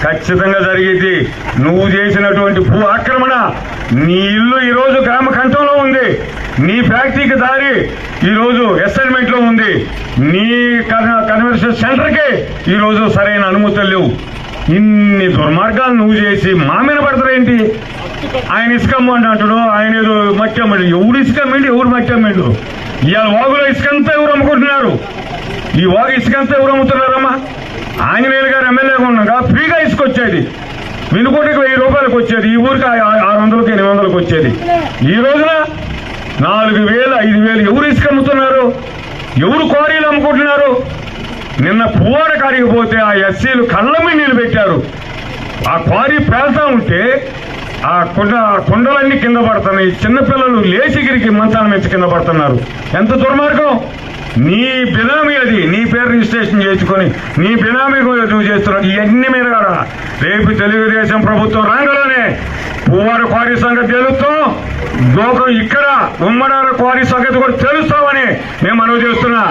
ఖచ్చితంగా జరిగేది. నువ్వు చేసినటువంటి భూ ఆక్రమణ, నీ ఇల్లు ఈరోజు గ్రామ కంఠంలో ఉంది, నీ ఫ్యాక్టరీకి దారి ఈరోజు అసైన్మెంట్ లో ఉంది, నీ కన్వర్షన్ సెంటర్కి ఈరోజు సరైన అనుమతులు లేవు. ఇన్ని దుర్మార్గాలు నువ్వు చేసి మా మీద పడతారేంటి? ఆయన ఇసుకమ్మండి అంటాడు, ఆయన ఏదో మట్టి అమ్మండి. ఎవరు ఇసుకమ్మండి, ఎవరు మట్టి అమ్మండు? ఇవాళ వాగులో ఇసుకంతా ఎవరు అమ్ముకుంటున్నారు? ఈ వాగు ఇసుకంతా ఎవరు అమ్ముతున్నారమ్మా? ఆంజనేయులు గారు ఎమ్మెల్యేగా ఉన్నాగా ఫ్రీగా ఇసుకొచ్చేది, వినుకోటికి 1000 రూపాయలకు వచ్చేది, ఈ ఊరికి 600కి 800కి వచ్చేది. ఈ రోజున 4000 5000 ఎవరు ఇసుక అమ్ముతున్నారు? ఎవరు క్వారీలు అమ్ముకుంటున్నారు? నిన్న పువ్వాడ కాడికి పోతే ఆ ఎస్సీలు కళ్ళ మీద నీళ్ళు పెట్టారు. ఆ క్వారీ పేల్తా ఉంటే ఆ కుండలన్నీ కింద పడుతున్నాయి, చిన్నపిల్లలు లేచిగిరికి మంచాల మీద కింద పడుతున్నారు. ఎంత దుర్మార్గం! నీ బినామీ అది, నీ పేరు రిజిస్ట్రేషన్ చేసుకొని నీ బినామీ నువ్వు చేస్తున్నావు. ఇవన్నీ మీద కదా రేపు తెలుగుదేశం ప్రభుత్వం రాగానే పువ్వాడ క్వారీ సంగతి తెలుస్తాం, గోకం ఇక్కడ ఉమ్మడాల క్వారీ సంగతి కూడా తెలుస్తామని నేను మనవి చేస్తున్నా.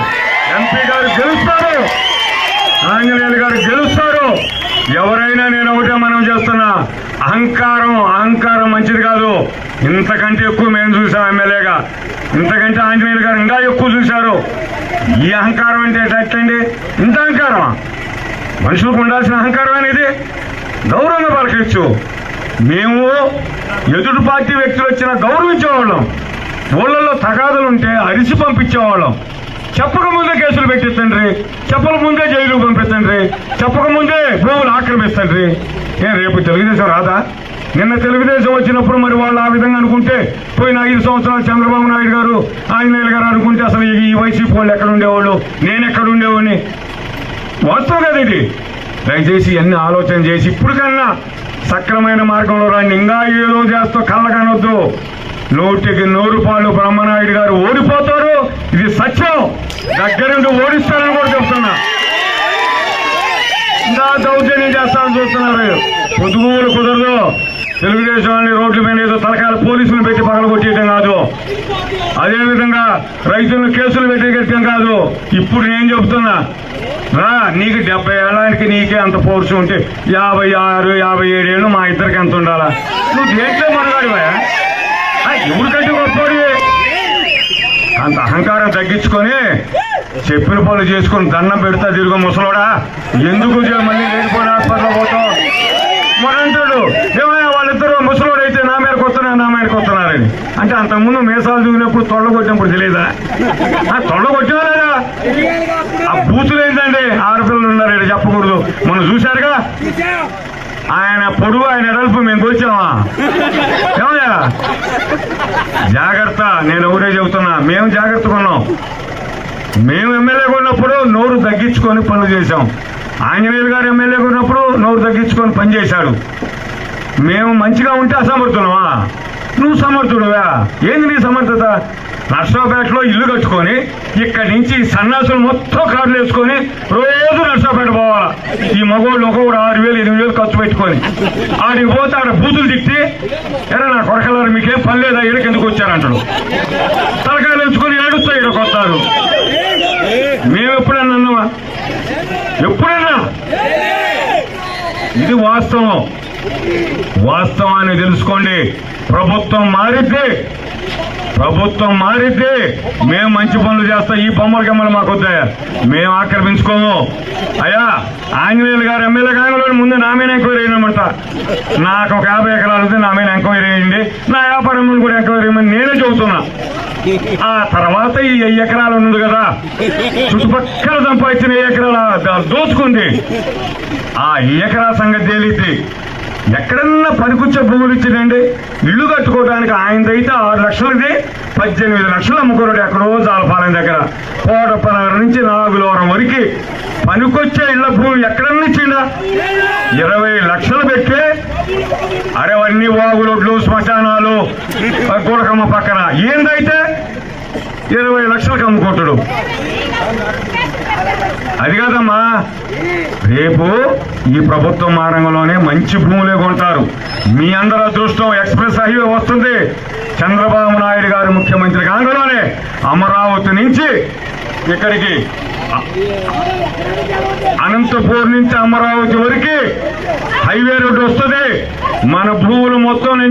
ఎంపీ గారు గెలుస్తారు, ఆంజనేయులు గారు గెలుస్తారు. ఎవరైనా నేను ఒకటే మనం చేస్తున్నా, అహంకారం మంచిది కాదు. ఇంతకంటే ఎక్కువ మేము చూసాం ఎమ్మెల్యేగా, ఇంతకంటే ఆంజనేయులు గారు ఇంకా ఎక్కువ చూశారు. ఈ అహంకారం అంటే ఎట్లండి? ఇంత అహంకారం మనుషులకు ఉండాల్సిన అహంకారం అనేది. గౌరవంగా పలకచ్చు. మేము ఎదుటి పార్టీ వ్యక్తులు వచ్చినా గౌరవించేవాళ్ళం, ఊళ్ళల్లో తగాదులుంటే అరిసి పంపించేవాళ్ళం. చెప్పకముందే కేసులు పెట్టిస్తండ్రి, చెప్పకముందే జైలు పంపిస్తండ్రి, చెప్పకముందే భూములు ఆక్రమిస్తండ్రి. రేపు తెలుగుదేశం రాదా? నిన్న తెలుగుదేశం వచ్చినప్పుడు మరి వాళ్ళు ఆ విధంగా అనుకుంటే, పోయిన 5 సంవత్సరాలు చంద్రబాబు నాయుడు గారు ఆంజనేయులు గారు అనుకుంటే అసలు ఈ వైసీపీ వాళ్ళు ఎక్కడ ఉండేవాళ్ళు, నేను ఎక్కడ ఉండేవాడిని? వాస్తవం కదా ఇది. దయచేసి అన్ని ఆలోచన చేసి ఇప్పటికన్నా సక్రమైన మార్గంలో రండి. ఇంకా ఏదో చేస్తూ కళ్ళకనొద్దు. 100కి 100 బ్రహ్మనాయుడు గారు ఓడిపోతారు, ఇది సత్యం. దగ్గరుండి ఓడిస్తారని కూడా చెప్తున్నా. ఇంకా దౌర్జన్యం చేస్తారని చూస్తున్నారు. పొద్దుగూలు కుదరదు. తెలుగుదేశం వాళ్ళని రోడ్ల మీద ఏదో తలకాయలు పోలీసులు పెట్టి పగల కొట్టేయటం కాదు, అదేవిధంగా రైతులను కేసులు పెట్టేయటం కాదు. ఇప్పుడు నేను చెప్తున్నా, నీకు 70 ఏళ్ళకి నీకే అంత ఫోర్స్ ఉంటే 56 57 ఏళ్ళు మా ఇద్దరికి ఎంత ఉండాలా? నువ్వు దేంట్లో మనగాడివా? ఎవరికంటే గొప్పవాడి? అంత అహంకారం తగ్గించుకొని చెప్పిన పనులు చేసుకొని దండం పెడతా తిరుగు ముసలోడా. ఎందుకు మళ్ళీ లేకపోయిన హాస్పిటల్లో పోతాం మనంటాడు. ఏమయ్యా వాళ్ళిద్దరూ ముసలోడు అయితే నా మీదకి వస్తున్నారని అంటే అంతకుముందు మీసాలు చూసినప్పుడు తొళ్ళ కొట్టినప్పుడు తెలియదా? తొళ్ళ కొట్టినా లేదా? ఆ బూతులు ఏంటండి? ఆడపిల్లలు ఉన్నారు చెప్పకూడదు. మనం చూశారుగా, ఆయన పొడుగు ఆయన ఎడల్పు మేము కూర్చామా? ఏమయ్యా జాగ్రత్త. నేను ఒకటే చెబుతున్నా, మేము జాగ్రత్తగా ఉన్నాం. మేము ఎమ్మెల్యేగా ఉన్నప్పుడు నోరు తగ్గించుకొని పనులు చేశాం. ఆంజనేయులు గారు ఎమ్మెల్యేగా ఉన్నప్పుడు నోరు తగ్గించుకొని పనిచేశాడు. మేము మంచిగా ఉంటే అసమర్థులమా? నువ్వు సమర్థుడువా? ఏంది నీ సమర్థత? నర్సరావుపేటలో ఇల్లు కట్టుకొని ఇక్కడి నుంచి సన్నాసులు మొత్తం కార్లు వేసుకొని రోజు నర్సరావుపేట పోవాలా. ఈ మగోళ్ళు ఒక్కొక్కడు 6000 8,000 ఖర్చు పెట్టుకొని ఆడికి పోతే ఆడ బూతులు తిట్టి, ఎరా నా కొరకలారు మీకేం పని లేదా, ఇక్కడికి ఎందుకు వచ్చారంటాడు. తలకాయలు వేసుకొని ఏడుస్తా ఇక్కడికి వస్తారు. మేము ఎప్పుడన్నా అన్నావా? ఎప్పుడన్నా? ఇది వాస్తవం. వాస్తవాన్ని తెలుసుకోండి. ప్రభుత్వం మారితే మేము మంచి పనులు చేస్తాం. ఈ బొమ్మల గమ్మలు మాకు వద్దాయా? మేము ఆక్రమించుకోము. అయ్యా ఆంజనేయులు గారు ఎమ్మెల్యే కాంగలో ముందే నా మీద ఎంక్వైరీ అయినమాట. నాకు ఒక 50 ఎకరాలు ఉంది, నా మీద ఎంక్వైరీ అయ్యింది. నా వ్యాపారం కూడా ఎంక్వైరీ అయ్యమని నేనే చెబుతున్నా. ఆ తర్వాత ఈ 1000 ఎకరాలు ఉంది కదా, చుట్టుపక్కల సంపాదించిన 1000 ఎకరాలు దోచుకుంది. ఆ 1000 ఎకరాల సంగతి తేలిద్ది. ఎక్కడన్నా పనికొచ్చే భూములు ఇచ్చిందండి. ఇల్లు కట్టుకోవడానికి ఆయనదైతే 6 లక్షలది 18 లక్షలు అమ్ముకున్నాడు ఎక్కడో జాలపాలెం దగ్గర. కోటప్పనగర్ నుంచి నాగులవరం వరకు పనికొచ్చే ఇళ్ల భూమి ఎక్కడన్నా ఇచ్చిందా? 20 లక్షలు పెట్టి అరేవన్నీ వాగులొడ్లు శ్మశానాలు గోడకమ్మ పక్కన ఏందైతే 20 లక్షలకు అమ్ముకుంటాడు. అది కాదమ్మా, రేపు ఈ ప్రభుత్వం మారంగంలోనే మంచి భూములే కొంటారు. మీ అందరూ అదృష్టం. ఎక్స్ప్రెస్ హైవే వస్తుంది. చంద్రబాబు నాయుడు గారు ముఖ్యమంత్రి కాంగలోనే అమరావతి నుంచి ఇక్కడికి అనంతపూర్ నుంచి అమరావతి వరకు హైవే రోడ్డు వస్తుంది. మన భూములు మొత్తం